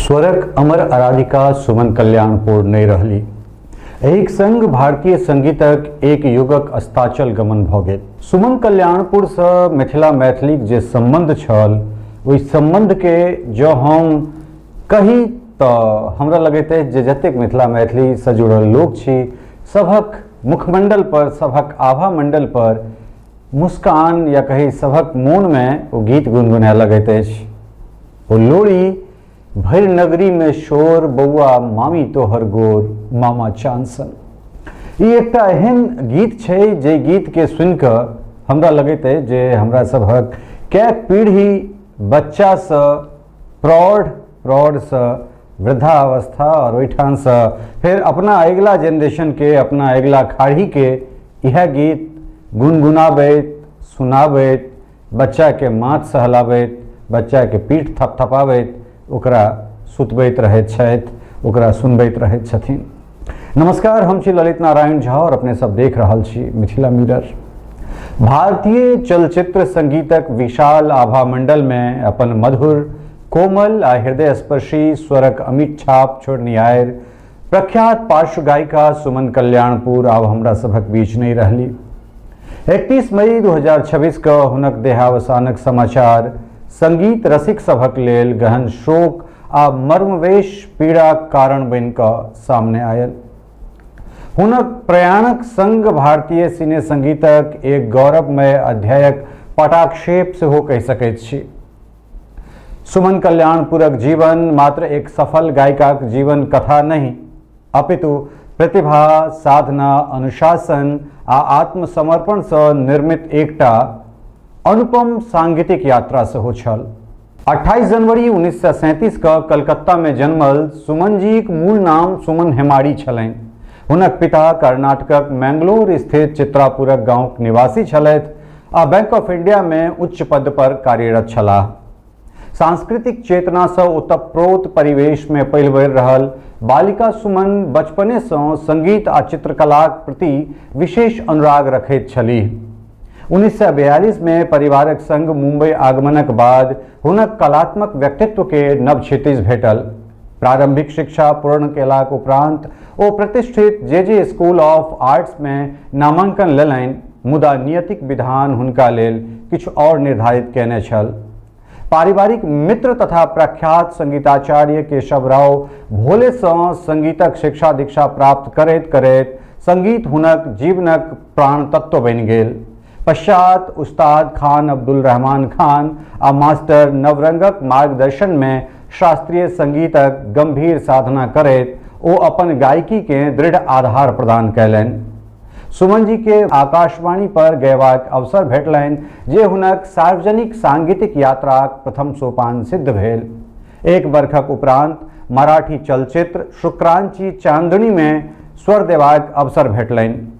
स्वरक अमर आराधिका सुमन कल्याणपुर नहीं रहली। एक संग भारतीय संगीतक एक युगक अस्ताचल गमन भ गेल। सुमन कल्याणपुर से मिथिला मैथिलीक जे संबंध छल, ओहि संबंध के जो हम कही तो हमरा लगैत अछि जे जतेक मिथिला मैथिली से जुड़ल लोक छी, सभक मुखमंडल पर, सभक आभा मंडल पर मुस्कान या कही सभक मोन में वो गीत गुनगुनाए लगैत अछि। ओ लोरी भरि नगरी में शोर, बौआ मामी तोहर गोर, मामा चांसन। ई एकटा एहन गीत छै जे गीत के सुनि कऽ हमरा लगैत अछि जे हमरा सभक कैक पीढ़ी बच्चा से प्रौढ़ से वृद्धावस्था और ओहिठाम से फिर अपना अगिला जनरेशन के, अपना अगिला खाड़ी के यह गीत गुनगुनाबैत, सुनाबैत, बच्चा के माथ सहलाबैत, बच्चा के पीठ थपथपाबैत ओकरा सुतबैत रहैत छथि, ओकरा सुनबैत रहैत छथिन। नमस्कार, हम छी ललित नारायण झा और अपने सब देख रहल छी मिथिला मिरर। भारतीय चलचित्र संगीतक विशाल आभा मंडल में अपन मधुर, कोमल आ हृदय स्पर्शी स्वरक अमिट छाप छोड़नी आयर प्रख्यात पार्श्व गायिका सुमन कल्याणपुर आब हमरा सभक बीच नहीं रहली। 31 मई 2026 क हुनक देहावसानक समाचार संगीत रसिक सभक लेल गहन शोक आ मर्मवेश पीड़ा कारण बनि कऽ सामने आयल। हुनक प्रयाणक संग भारतीय सिने संगीतक एक गौरवमय अध्यायक पटाक्षेप सेहो कहि सकैत छी। सुमन कल्याणपुरक जीवन मात्र एक सफल गायिकाक जीवन कथा नहीं, अपितु प्रतिभा, साधना, अनुशासन आ आत्मसमर्पण से निर्मित एकटा अनुपम सांगीतिक यात्रा सेहो छल। 28 जनवरी 1937 क कलकत्ता में जन्मल सुमन जीक मूल नाम सुमन हेमाड़ी छलनि। हुनक पिता कर्नाटकक मैंगलोर स्थित चित्रापुरक गांवक निवासी छलथि आ बैंक ऑफ इंडिया में उच्च पद पर कार्यरत छलाह। सांस्कृतिक चेतना से ओतप्रोत परिवेश में पलि बढ़ि रहल बालिका सुमन बचपने से संगीत आ चित्रकलाक प्रति विशेष अनुराग रखैत छलीह। 1942 में परिवारक संग मुंबई आगमनक बाद हुनक कलात्मक व्यक्तित्व के नव क्षितिज भेटल। प्रारंभिक शिक्षा पूर्ण केलाक उपरांत ओ प्रतिष्ठित जे स्कूल ऑफ आर्ट्स में नामांकन लेलनि, मुदा नियतिक विधान हुनका लेल किछु और निर्धारित केने छल। पारिवारिक मित्र तथा प्रख्यात संगीताचार्य केशव राव भोले से संगीतक शिक्षा दीक्षा प्राप्त करैत करैत संगीत हुनक जीवनक प्राण तत्व बनि गेल। पश्चात उस्ताद खान अब्दुल रहमान खान आ मास्टर नवरंगक मार्गदर्शन में शास्त्रीय संगीतक गंभीर साधना करैत ओ अपन गायकी के दृढ़ आधार प्रदान कैलनि। सुमन जी के आकाशवाणी पर गयबाक अवसर भेटलनि जे हुनक सार्वजनिक सांगीतिक यात्राक प्रथम सोपान सिद्ध भेल। एक बरखक उपरांत मराठी चलचित्र शुक्रांची चांदनी में स्वर देबाक अवसर भेटलनि।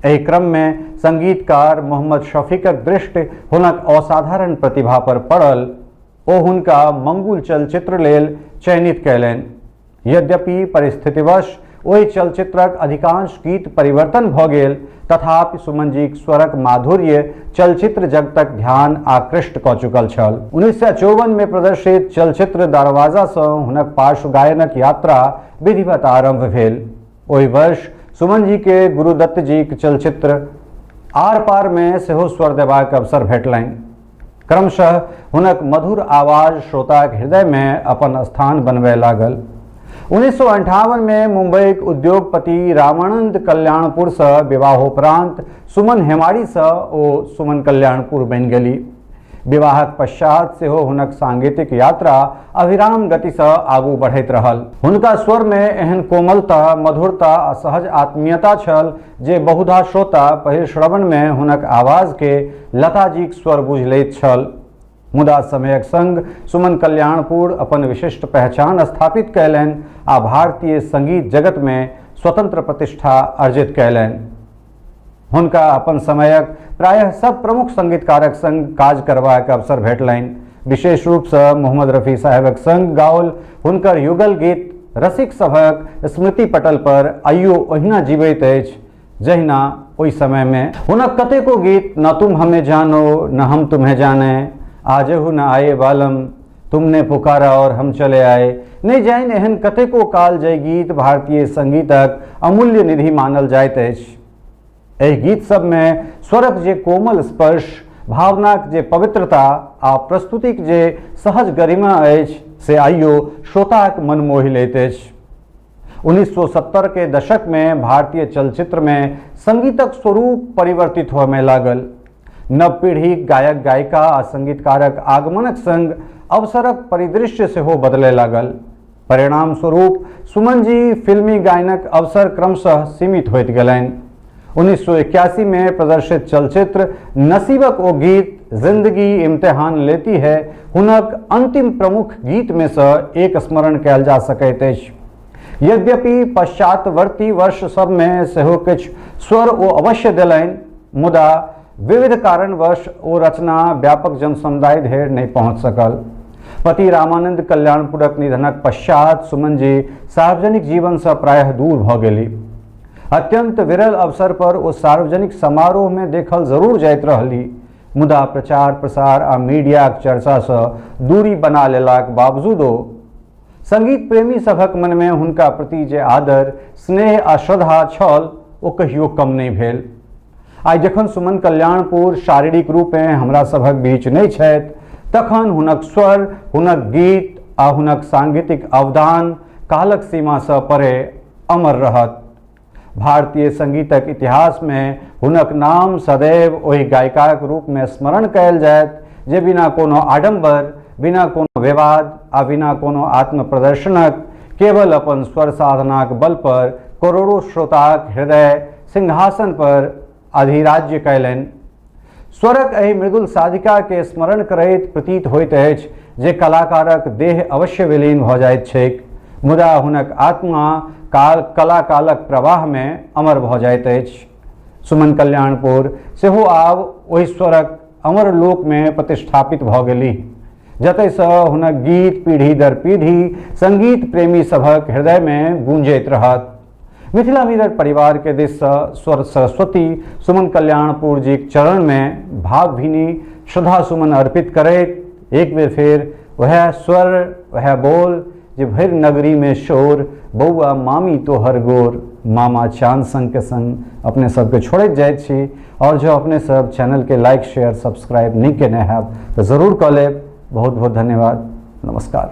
एहि क्रम में संगीतकार मोहम्मद शफीकक दृष्टि हुनक असाधारण प्रतिभा पर पड़ल। ओ हुनका मंगुल चलचित्र लेल चयनित कैलनि। यद्यपि परिस्थितिवश ओहि चलचित्रक अधिकांश गीत परिवर्तन भ गेल, तथापि सुमन जीक स्वरक माधुर्य चलचित्र जगतक ध्यान आकृष्ट क चुकल छल। 1954 में प्रदर्शित चलचित्र दरवाजा से हुनक पार्श्व गायनक यात्रा विधिवत आरंभ भेल। ओहि वर्ष सुमन जी के गुरुदत्त जी के चलचित्र आर पार में सेहो स्वर देबाक अवसर भेटलनि। क्रमशः हुनक मधुर आवाज श्रोताक हृदय में अपन स्थान बनबय लागल। 1958 में मुंबई उद्योगपति रामानंद कल्याणपुर से विवाहोपरांत सुमन हेमाड़ी से ओ सुमन कल्याणपुर बनि गेली। विवाहक पश्चात सेहो हुनक सांगीतिक यात्रा अविराम गति से आगू बढ़ैत रहल। हुनका स्वर में एहन कोमलता, मधुरता आ सहज आत्मीयता छल जे बहुधा श्रोता पहिल श्रवण में हुनक आवाज के लता जीक स्वर बुझि लैत छल। मुदा समयक संग सुमन कल्याणपुर अपन विशिष्ट पहचान स्थापित कैलनि आ भारतीय संगीत जगत में स्वतंत्र प्रतिष्ठा अर्जित कैलनि। हुनका अपन समयक प्रायः सब प्रमुख संगीतकारक संग काज करबाक अवसर भेटलनि। विशेष रूप से मोहम्मद रफी साहेबक संग गाओल हुनकर युगल गीत रसिक सभक स्मृति पटल पर आइयो ओहिना जीवैत अछि जहिना ओहि समय में। हुनक कतेको गीत न तुम हमें जानो न हम तुम्हें जाने, आजहू न आए बालम, तुमने पुकारा और हम चले आए, नहीं जाइन एहन कतेको काल जय गीत भारतीय संगीतक अमूल्य निधि मानल जाइत अछि। एहि गीत सब में स्वरक जे कोमल स्पर्श, भावनाक जे पवित्रता आ प्रस्तुतिक जे सहज गरिमा अछि से आइयो श्रोताक मन मोहि लैत अछि। 1970 के दशक में भारतीय चलचित्र में संगीतक स्वरूप परिवर्तित होय में लागल। नव पीढ़ी गायक गायिका आ संगीतकारक आगमनक संग अवसरक परिदृश्य सेहो बदलय लागल। परिणाम स्वरूप सुमन जी फिल्मी गायनक अवसर क्रमशः सीमित होइत गेलनि। 1981 में प्रदर्शित चलचित्र नसीबक ओ गीत जिंदगी इम्तिहान लेती है हुनक अंतिम प्रमुख गीत में से एक स्मरण कयल जा सकैत अछि। यद्यपि पश्चातवर्ती वर्ष सब में सेहो किछु स्वर ओ अवश्य देलनि, मुदा विविध कारणवश ओ रचना व्यापक जनसमुदाय धरि नहीं पहुँच सकल। पति रामानंद कल्याणपुरक निधनक पश्चात सुमन जी सार्वजनिक जीवन से प्रायः दूर भ गेली। अत्यंत विरल अवसर पर ओ सार्वजनिक समारोह में देखल जरूर जाइत रहली, मुदा प्रचार प्रसार आ मीडियाक चर्चा से दूरी बना लेलाक बावजूदो संगीत प्रेमी सभक मन में हुनका प्रति जे आदर, स्नेह आ श्रद्धा छल ओ कहियो कम नहीं भेल। आई जखन सुमन कल्याणपुर शारीरिक रूपे हमरा सभक बीच नहीं छथि, तखन हुनक स्वर, हुनक गीत आ हुनक सांगीतिक अवदान कालक सीमा से परे अमर रहत। भारतीय संगीतक इतिहास में हुनक नाम सदैव ओहि गायिकाक रूप में स्मरण कयल जायत जे बिना कोनो आडंबर, बिना कोनो विवाद आ बिना कोनो आत्म प्रदर्शनक केवल अपन स्वर साधनाक बल पर करोड़ों श्रोताक हृदय सिंहासन पर अधिराज्य कयलनि। स्वरक एहि मृदुल साधिका के स्मरण करैत प्रतीत होइत अछि जे कलाकारक देह अवश्य विलीन भ जाइत छैक, मुदा हुनक आत्मा कला कालक प्रवाह में अमर भ जाइत अछि। सुमन कल्याणपुर सेहो आब ओहि स्वरक अमर लोक में प्रतिष्ठापित भ गेलीह, जतय से हुनक गीत पीढ़ी दर पीढ़ी संगीत प्रेमी सभक हृदय में गूंजैत रहत। मिथिला मिरर परिवार के दिस से स्वर सरस्वती सुमन कल्याणपुर जी के चरण में भावभीनी श्रद्धा सुमन अर्पित करैत एक बेर फेर वह स्वर, वह बोल जे भरि नगरी में शोर, बौआ मामी तोहर गोर, मामा चांद संग के संग अपने सबके छोड़ैत जाइत छी। और जो अपने सब चैनल के लाइक शेयर सब्सक्राइब नहीं केने हैब तो जरूर कऽ लेब। बहुत बहुत धन्यवाद। नमस्कार।